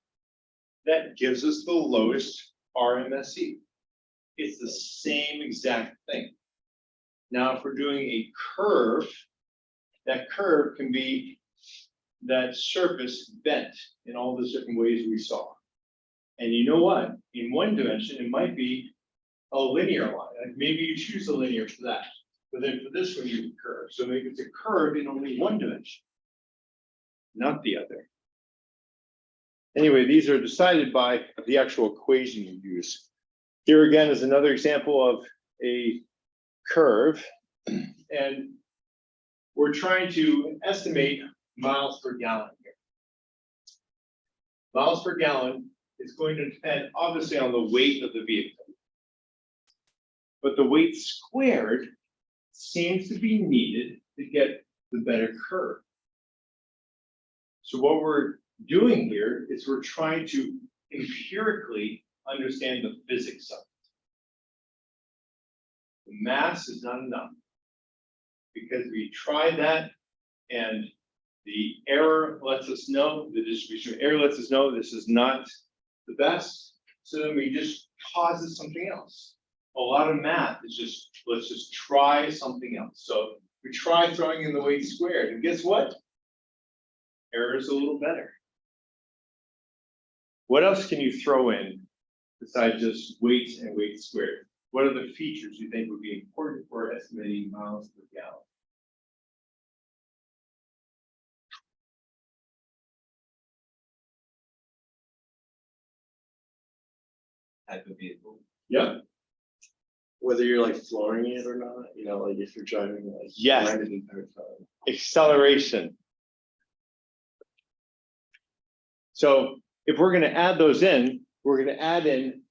A: that gives us the lowest RMSE. It's the same exact thing. Now, if we're doing a curve, that curve can be that surface bent in all the different ways we saw. And you know what? In 1 dimension, it might be a linear line. Like maybe you choose a linear for that. But then for this one, you curve. So maybe it's a curve in only 1 dimension, not the other. Anyway, these are decided by the actual equation you use. Here again is another example of a curve. And we're trying to estimate miles per gallon here. Miles per gallon is going to depend obviously on the weight of the vehicle. But the weight squared seems to be needed to get the better curve. So what we're doing here is we're trying to empirically understand the physics of it. The mass is not enough because we tried that and the error lets us know, the distribution of error lets us know this is not the best. So then we just posit something else. A lot of math is just, let's just try something else. So we try throwing in the weight squared, and guess what? Error is a little better. What else can you throw in besides just weights and weight squared? What are the features you think would be important for estimating miles per gallon?
G: Type of vehicle.
A: Yeah.
C: Whether you're like flooring it or not, like if you're driving like.
A: Yes.
C: 90 per time.
A: Acceleration. So if we're going to add those in, we're going to add in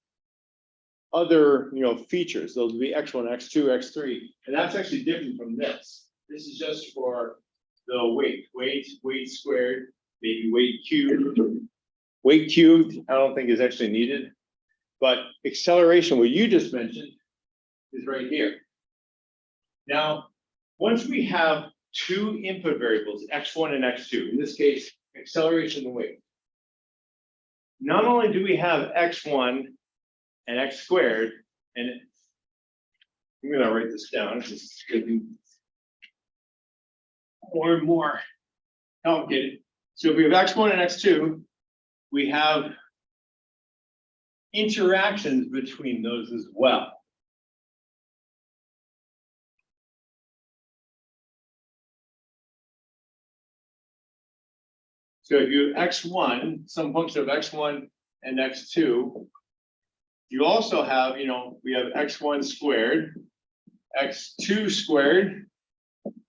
A: other, features. Those will be X1, X2, X3, and that's actually different from this. This is just for the weight squared, maybe weight cubed. Weight cubed, I don't think is actually needed. But acceleration, what you just mentioned, is right here. Now, once we have two input variables, x1 and x2, in this case, acceleration and weight. Not only do we have x1 and x squared, and I'm gonna write this down, because it's getting more and more complicated. So if we have x1 and x2, we have interactions between those as well. So if you have x1, some function of x1 and x2, you also have, we have x1 squared, x2 squared.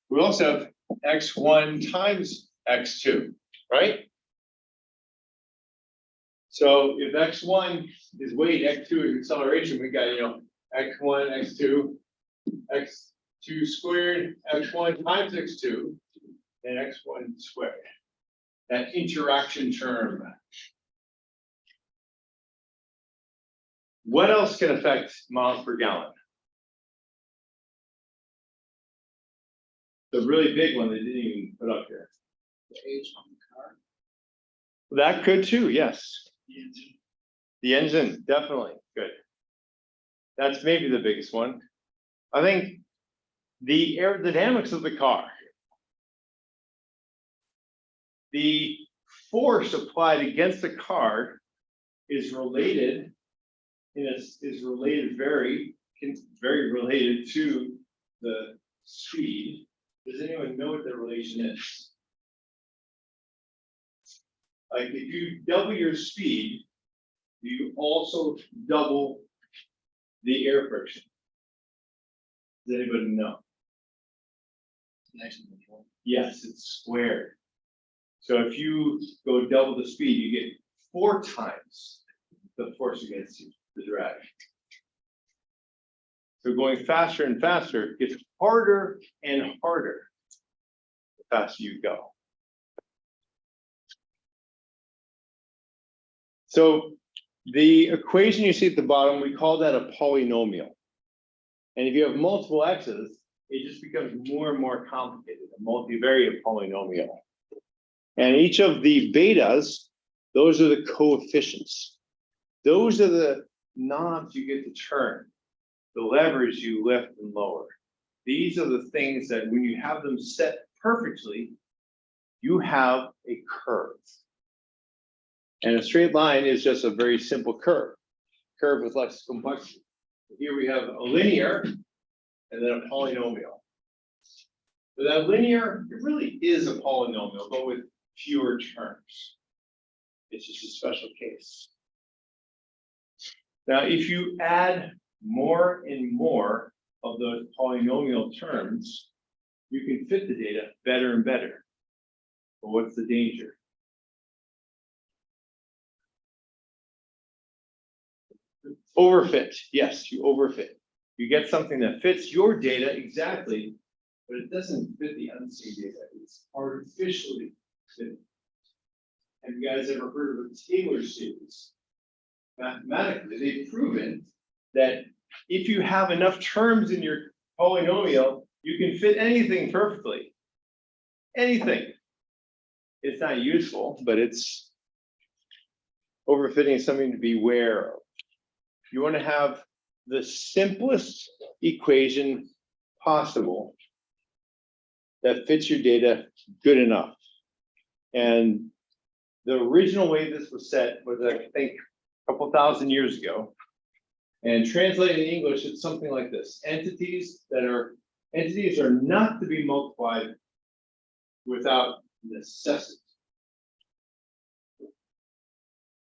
A: We also have x1 times x2, right? So if x1 is weight, x2 is acceleration, we got, x1, x2, x2 squared, x1 times x2, and x1 squared. That interaction term. What else can affect miles per gallon? The really big one they didn't even put up here.
E: The age on the car.
A: That could too, yes.
E: The engine.
A: The engine, definitely, good. That's maybe the biggest one. I think the aerodynamics of the car. The force applied against the car is related, very related to the speed. Does anyone know what the relation is? Like if you double your speed, you also double the air friction. Does anybody know? Yes, it's squared. So if you go double the speed, you get 4 times the force against you, the drag. So going faster and faster gets harder and harder the faster you go. So the equation you see at the bottom, we call that a polynomial. And if you have multiple x's, it just becomes more and more complicated, a multivariate polynomial. And each of the betas, those are the coefficients. Those are the knobs you get to turn, the levers you lift and lower. These are the things that when you have them set perfectly, you have a curve. And a straight line is just a very simple curve with less complexity. Here we have a linear and then a polynomial. So that linear, it really is a polynomial, but with fewer terms. It's just a special case. Now, if you add more and more of those polynomial terms, you can fit the data better and better. But what's the danger? Overfit. Yes, you overfit. You get something that fits your data exactly, but it doesn't fit the unseen data. It's artificially fitting. Have you guys ever heard of a Taylor series? Mathematically, they've proven that if you have enough terms in your polynomial, you can fit anything perfectly. Anything. It's not useful, but it's overfitting is something to be aware of. You want to have the simplest equation possible that fits your data good enough. And the original way this was set was, I think, a couple thousand years ago. And translated in English, it's something like this. Entities are not to be multiplied without necessity.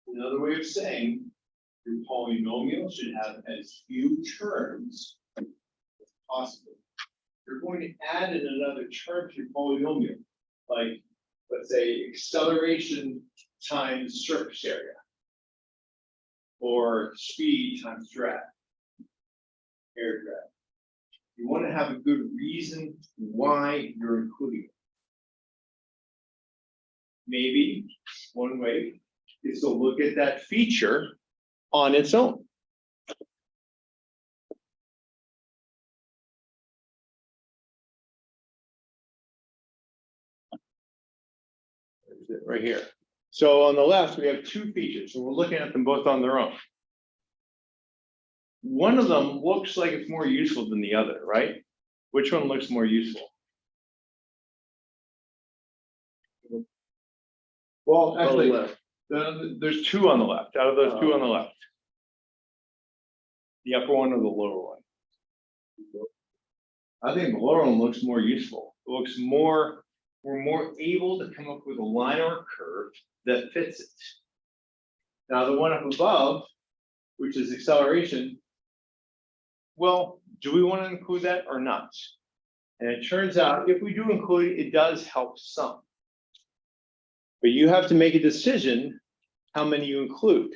A: Another way of saying your polynomial should have as few terms as possible. You're going to add in another term to your polynomial, like let's say acceleration times surface area, or speed times drag, air drag. You want to have a good reason why you're including it. Maybe one way is to look at that feature on its own. There's it right here. So on the left, we have two features, and we're looking at them both on their own. One of them looks like it's more useful than the other, right? Which one looks more useful? Well, actually, there's two on the left, out of those two on the left. The upper one or the lower one? I think the lower one looks more useful. It looks more, we're more able to come up with a line or a curve that fits it. Now, the one up above, which is acceleration, well, do we want to include that or not? And it turns out if we do include it, it does help some. But you have to make a decision how many you include,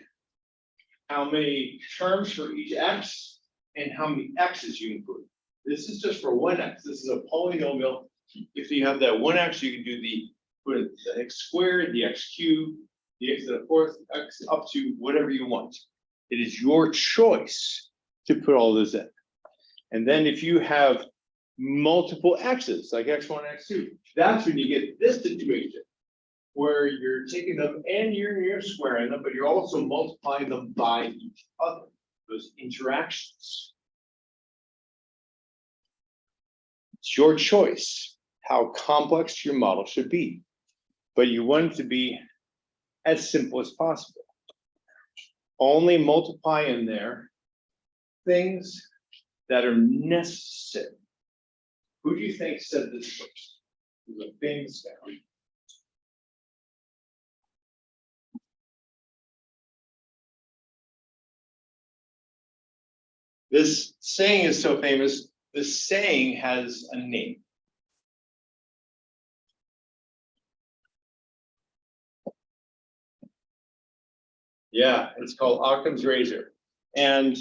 A: how many terms for each x, and how many x's you include. This is just for one x. This is a polynomial. If you have that one x, you can do the x squared, the x cubed, the x to the fourth, x up to whatever you want. It is your choice to put all this in. And then if you have multiple x's, like x1, x2, that's when you get this situation where you're taking them and you're squaring them, but you're also multiplying them by each other, those interactions. It's your choice how complex your model should be, but you want it to be as simple as possible. Only multiply in there things that are necessary. Who do you think said this first? The things down. This saying is so famous, this saying has a name. Yeah, it's called Occam's razor. And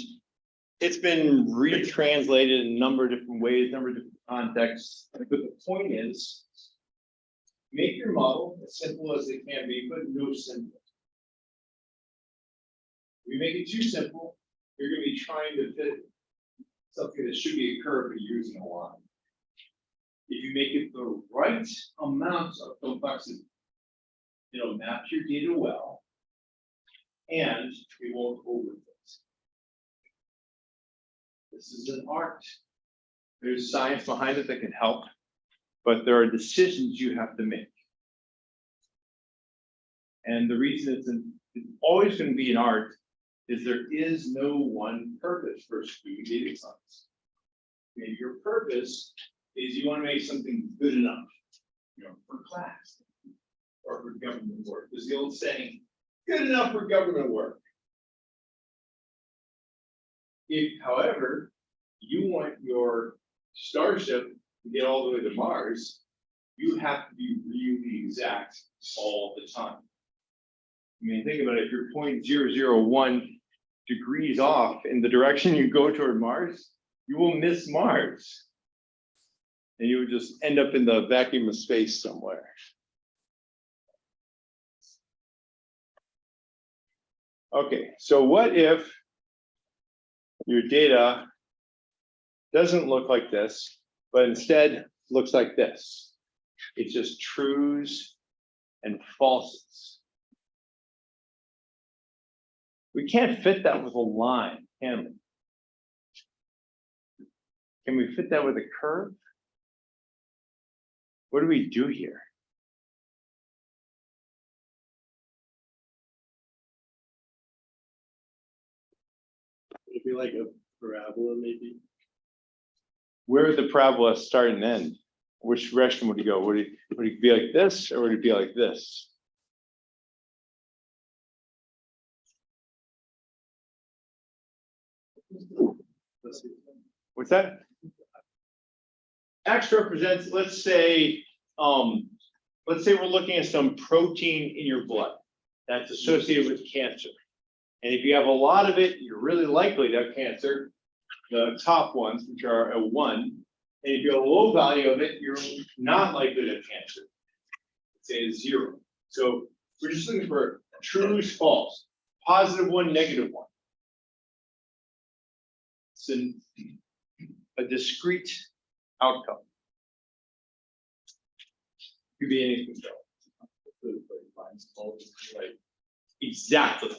A: it's been retranslated in a number of different ways, a number of different contexts. But the point is, make your model as simple as it can be, but no simple. If you make it too simple, you're going to be trying to fit something that should be a curve, but you're using a line. If you make it the right amount of complexity, it'll map your data well, and it won't overfit. This is an art. There's science behind it that can help, but there are decisions you have to make. And the reason it's always going to be an art is there is no one purpose for doing data science. And your purpose is you want to make something good enough, for class or for government work. There's the old saying, good enough for government work. If, however, you want your starship to get all the way to Mars, you have to be really exact all the time. I mean, think about it, if you're 0.001 degrees off in the direction you go toward Mars, you will miss Mars. And you would just end up in the vacuum of space somewhere. Okay, so what if your data doesn't look like this, but instead looks like this? It's just trues and falses. We can't fit that with a line, can we? Can we fit that with a curve? What do we do here?
C: It'd be like a parabola, maybe.
A: Where would the parabola start and end? Which direction would it go? Would it be like this, or would it be like this? What's that? X represents, let's say we're looking at some protein in your blood that's associated with cancer. And if you have a lot of it, you're really likely to have cancer, the top ones, which are a 1. And if you have a low value of it, you're not likely to have cancer, say a 0. So we're just looking for Trues, false, positive one, negative one. It's a discrete outcome. Could be anything. Exactly.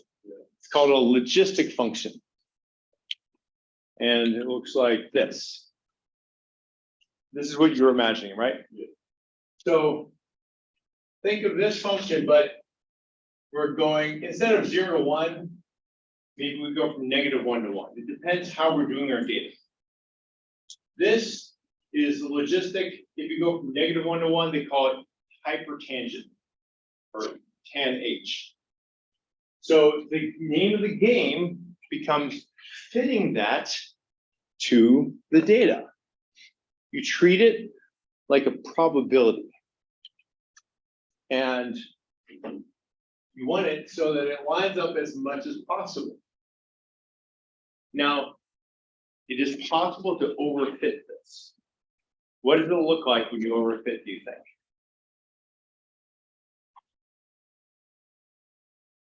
A: It's called a logistic function. And it looks like this. This is what you're imagining, right? Yeah. So think of this function, but we're going, instead of 0 to 1, maybe we go from -1 to 1. It depends how we're doing our data. This is the logistic. If you go from -1 to 1, they call it hypertangent or tan H. So the name of the game becomes fitting that to the data. You treat it like a probability. And you want it so that it lines up as much as possible. Now, it is possible to overfit this. What does it look like when you overfit, do you think?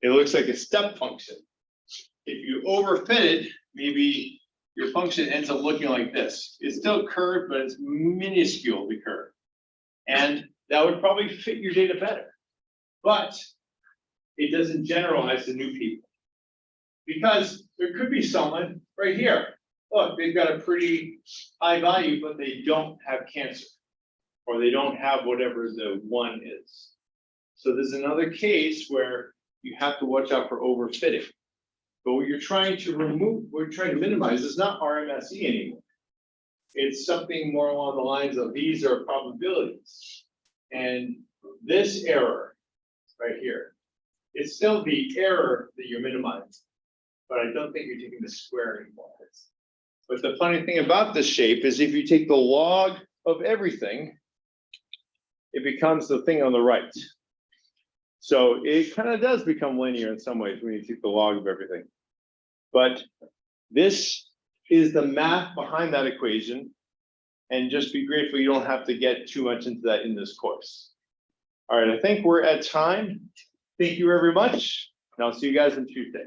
A: It looks like a step function. If you overfit it, maybe your function ends up looking like this. It's still curved, but it's minusculely curved. And that would probably fit your data better. But it doesn't generalize to new people. Because there could be someone right here. Look, they've got a pretty high value, but they don't have cancer. Or they don't have whatever the one is. So there's another case where you have to watch out for overfitting. But what you're trying to remove, what you're trying to minimize is not RMSE anymore. It's something more along the lines of these are probabilities. And this error right here, it's still the error that you're minimizing. But I don't think you're taking the square anymore. But the funny thing about this shape is if you take the log of everything, it becomes the thing on the right. So it kind of does become linear in some ways when you take the log of everything. But this is the math behind that equation. And just be grateful you don't have to get too much into that in this course. All right, I think we're at time. Thank you very much. And I'll see you guys on Tuesday.